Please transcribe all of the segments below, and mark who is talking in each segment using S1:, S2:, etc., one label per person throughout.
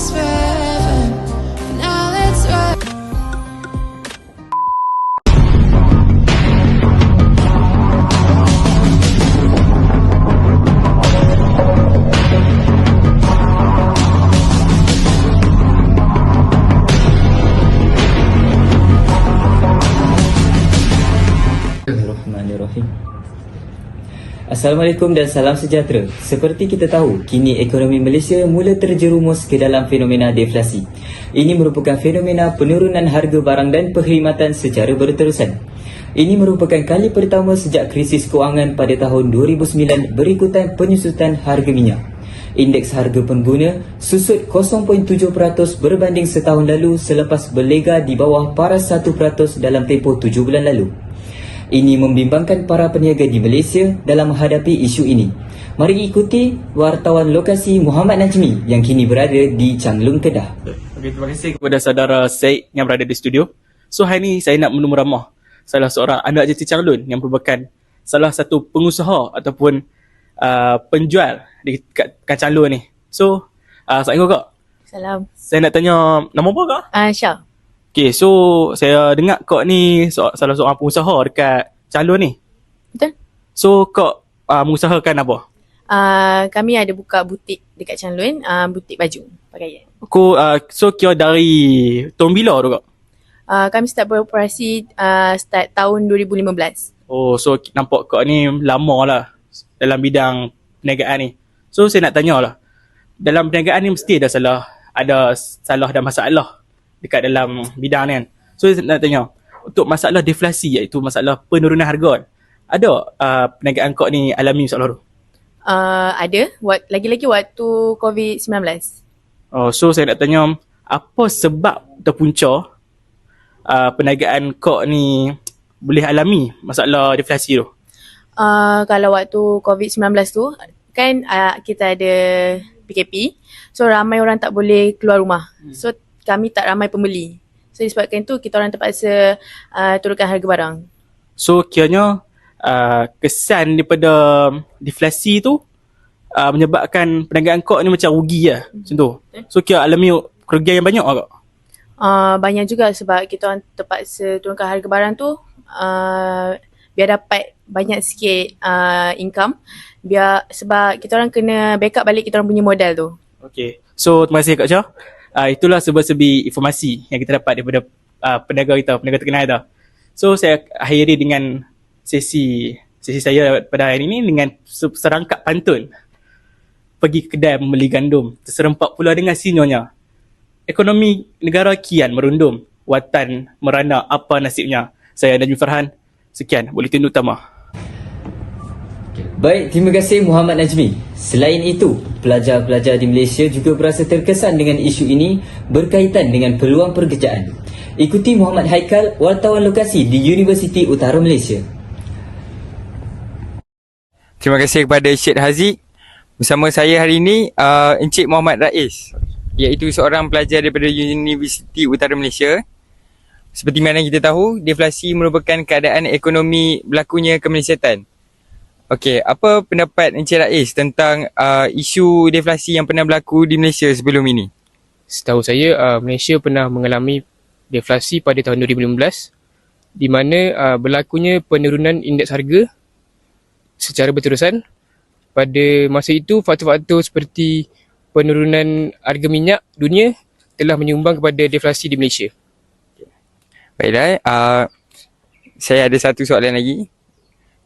S1: last forever. Now let's run.
S2: Bismillahirrahmanirrahim. Assalamualaikum dan salam sejahtera. Seperti kita tahu, kini ekonomi Malaysia mula terjerumus ke dalam fenomena deflasi. Ini merupakan fenomena penurunan harga barang dan perkhidmatan secara berterusan. Ini merupakan kali pertama sejak krisis kewangan pada tahun 2009 berikutan penyusutan harga minyak. Indeks harga pengguna susut 0.7% berbanding setahun lalu selepas berlega di bawah paras 1% dalam tempoh 7 bulan lalu. Ini membimbangkan para peniaga di Malaysia dalam menghadapi isu ini. Mari ikuti wartawan lokasi Muhammad Najmi yang kini berada di Changlung, Kedah.
S3: Okay, terima kasih kepada saudara Syed yang berada di studio. So hari ini saya nak menemu ramah salah seorang anak JT Changlun yang merupakan salah satu pengusaha ataupun penjual di kat Changlun ni. So, Assalamualaikum kak.
S4: Salam.
S3: Saya nak tanya nama apa kak?
S4: Syah.
S3: Okay, so saya dengar kak ni salah seorang pengusaha dekat Changlun ni.
S4: Betul?
S3: So kak mengusahakan apa?
S4: Kami ada buka butik dekat Changlun, butik baju pakaian.
S3: So kira dari tahun bila tu kak?
S4: Kami start beroperasi start tahun 2015.
S3: Oh, so nampak kak ni lama lah dalam bidang perniagaan ni. So saya nak tanya lah, dalam perniagaan ni mesti ada salah dan masalah dekat dalam bidang ni kan. So saya nak tanya, untuk masalah deflasi iaitu masalah penurunan harga, ada perniagaan kak ni alami masalah tu?
S4: Ada, lagi-lagi waktu COVID-19.
S3: Oh, so saya nak tanya, apa sebab terpunca perniagaan kak ni boleh alami masalah deflasi tu?
S4: Kalau waktu COVID-19 tu, kan kita ada PKP. So ramai orang tak boleh keluar rumah. So kami tak ramai pembeli. So disebabkan tu kita orang terpaksa turunkan harga barang.
S3: So kiranya kesan daripada deflasi tu menyebabkan perniagaan kak ni macam rugi lah macam tu. So kira alami kerugian yang banyak lah kak?
S4: Banyak juga sebab kita orang terpaksa turunkan harga barang tu biar dapat banyak sikit income. Sebab kita orang kena backup balik kita orang punya modal tu. Okay.
S3: So terima kasih Kak Syah. Itulah sebi-sebi informasi yang kita dapat daripada peniaga terkenal kita. So saya akhiri dengan sesi saya pada hari ini dengan serangkap pantun. Pergi ke kedai membeli gandum, terserempak pula dengan sinyonya. Ekonomi negara kian merundum, watan merana apa nasibnya. Saya Najmi Farhan. Sekian, Buletin Utama.
S2: Baik, terima kasih Muhammad Najmi. Selain itu, pelajar-pelajar di Malaysia juga berasa terkesan dengan isu ini berkaitan dengan peluang pekerjaan. Ikuti Muhammad Haikal, wartawan lokasi di Universiti Utara Malaysia.
S5: Terima kasih kepada Syed Haziq. Bersama saya hari ini Encik Muhammad Rais, iaitu seorang pelajar daripada Universiti Utara Malaysia. Seperti mana kita tahu, deflasi merupakan keadaan ekonomi berlakunya kemelesatan. Okey, apa pendapat Encik Rais tentang isu deflasi yang pernah berlaku di Malaysia sebelum ini?
S6: Setahu saya, Malaysia pernah mengalami deflasi pada tahun 2015 di mana berlakunya penurunan indeks harga secara berterusan. Pada masa itu, faktor-faktor seperti penurunan harga minyak dunia telah menyumbang kepada deflasi di Malaysia.
S5: Baiklah, saya ada satu soalan lagi.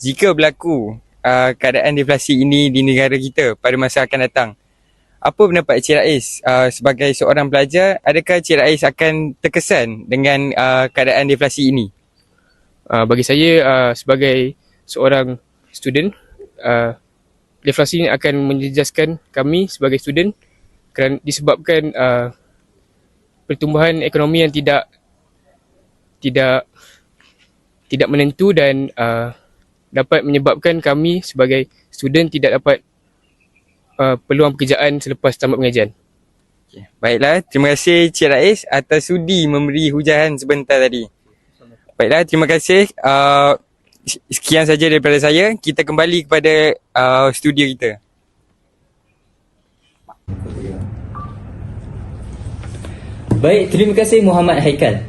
S5: Jika berlaku keadaan deflasi ini di negara kita pada masa akan datang, apa pendapat Encik Rais sebagai seorang pelajar? Adakah Encik Rais akan terkesan dengan keadaan deflasi ini?
S6: Bagi saya, sebagai seorang student, deflasi ini akan menjejaskan kami sebagai student kerana disebabkan pertumbuhan ekonomi yang tidak menentu dan dapat menyebabkan kami sebagai student tidak dapat peluang pekerjaan selepas tamat pengajian.
S5: Okay. Baiklah, terima kasih Cik Rais atas sudi memberi hujahan sebentar tadi. Baiklah, terima kasih. Sekian saja daripada saya. Kita kembali kepada studio kita.
S2: Baik, terima kasih Muhammad Haikal.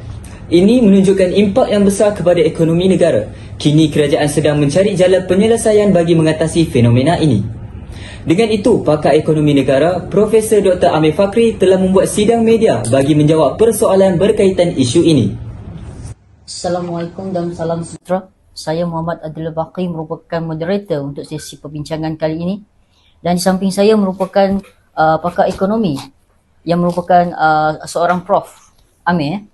S2: Ini menunjukkan impak yang besar kepada ekonomi negara. Kini kerajaan sedang mencari jalan penyelesaian bagi mengatasi fenomena ini. Dengan itu, pakar ekonomi negara Profesor Dr. Amir Fakri telah membuat sidang media bagi menjawab persoalan berkaitan isu ini.
S7: Assalamualaikum dan salam sejahtera. Saya Muhammad Adil Baqi merupakan moderator untuk sesi perbincangan kali ini. Dan di samping saya merupakan pakar ekonomi yang merupakan seorang Prof. Amir.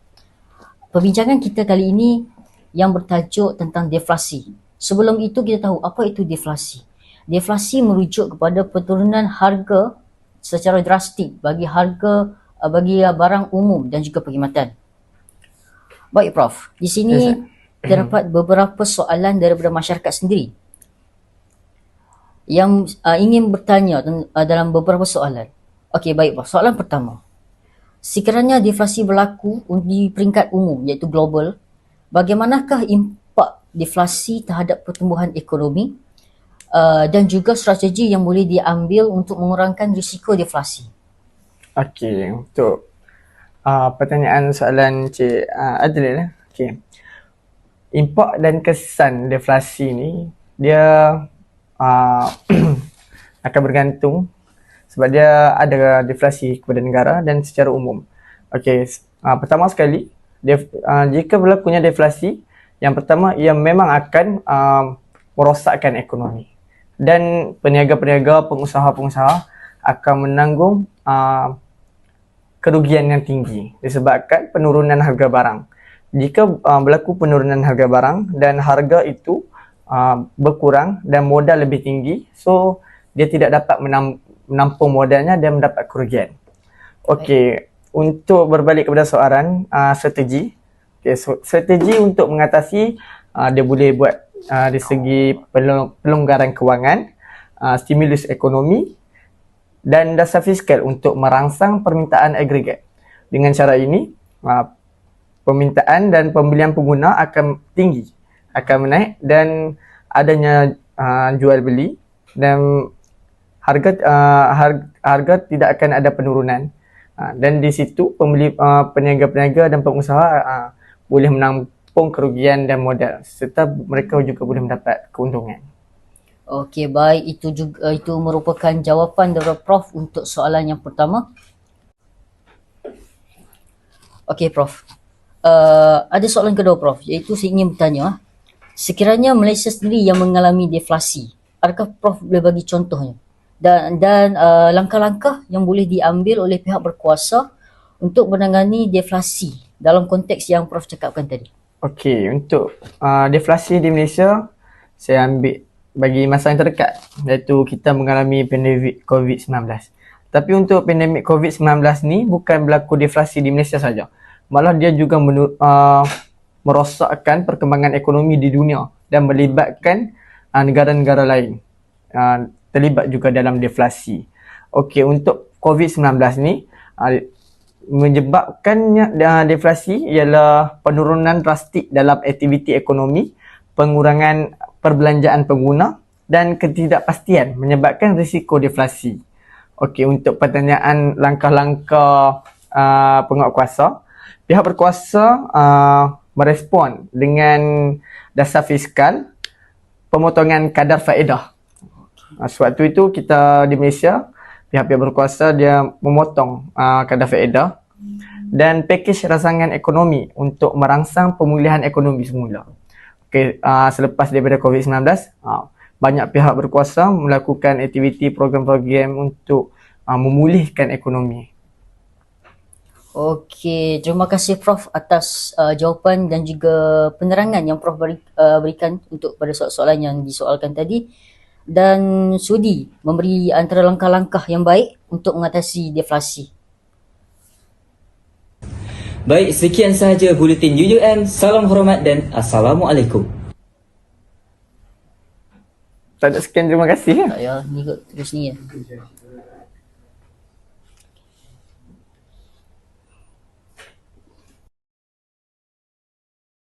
S7: Perbincangan kita kali ini yang bertajuk tentang deflasi. Sebelum itu kita tahu apa itu deflasi. Deflasi merujuk kepada penurunan harga secara drastik bagi barang umum dan juga perkhidmatan. Baik Prof, di sini terdapat beberapa soalan daripada masyarakat sendiri yang ingin bertanya dalam beberapa soalan. Okey, baik Prof. Soalan pertama. Sekiranya deflasi berlaku di peringkat umum iaitu global, bagaimanakah impak deflasi terhadap pertumbuhan ekonomi dan juga strategi yang boleh diambil untuk mengurangkan risiko deflasi?
S8: Okey, untuk pertanyaan soalan Cik Adil. Okey. Impak dan kesan deflasi ni dia akan bergantung sebab dia ada deflasi kepada negara dan secara umum. Okey, pertama sekali, jika berlakunya deflasi, yang pertama ia memang akan merosakkan ekonomi. Dan peniaga-peniaga, pengusaha-pengusaha akan menanggung kerugian yang tinggi disebabkan penurunan harga barang. Jika berlaku penurunan harga barang dan harga itu berkurang dan modal lebih tinggi, so dia tidak dapat menampung modalnya dan mendapat kerugian. Okey, untuk berbalik kepada soalan strategi. Okay, strategi untuk mengatasi dia boleh buat dari segi pelonggaran kewangan, stimulus ekonomi dan dasar fiskal untuk merangsang permintaan agregat. Dengan cara ini, permintaan dan pembelian pengguna akan tinggi, akan menaik dan adanya jual beli dan harga tidak akan ada penurunan. Dan di situ peniaga-peniaga dan pengusaha boleh menampung kerugian dan modal serta mereka juga boleh mendapat keuntungan.
S7: Okey, baik, itu merupakan jawapan daripada Prof untuk soalan yang pertama. Okey Prof. Ada soalan kedua Prof, iaitu saya ingin bertanya, sekiranya Malaysia sendiri yang mengalami deflasi, adakah Prof boleh bagi contohnya? Dan langkah-langkah yang boleh diambil oleh pihak berkuasa untuk menangani deflasi dalam konteks yang Prof cakapkan tadi.
S8: Okey, untuk deflasi di Malaysia, saya ambil bagi masa yang terdekat, iaitu kita mengalami pandemik COVID-19. Tapi untuk pandemik COVID-19 ni bukan berlaku deflasi di Malaysia saja. Malah dia juga merosakkan perkembangan ekonomi di dunia dan melibatkan negara-negara lain. Terlibat juga dalam deflasi. Okey, untuk COVID-19 ni menyebabkannya deflasi ialah penurunan drastik dalam aktiviti ekonomi, pengurangan perbelanjaan pengguna dan ketidakpastian menyebabkan risiko deflasi. Okey, untuk pertanyaan langkah-langkah penguat kuasa, pihak berkuasa merespon dengan dasar fiskal, pemotongan kadar faedah. Sewaktu itu kita di Malaysia, pihak-pihak berkuasa dia memotong kadar faedah dan pakej rangsangan ekonomi untuk merangsang pemulihan ekonomi semula. Okay, selepas daripada COVID-19, banyak pihak berkuasa melakukan aktiviti program-program untuk memulihkan ekonomi.
S7: Okey, terima kasih Prof atas jawapan dan juga penerangan yang Prof berikan untuk pada soalan-soalan yang disoalkan tadi, dan sudi memberi antara langkah-langkah yang baik untuk mengatasi deflasi.
S2: Baik, sekian sahaja Buletin UUM. Salam hormat dan Assalamualaikum.
S8: Tak ada sekian, terima kasih.
S7: Tak payah, ni kot terus ni ya.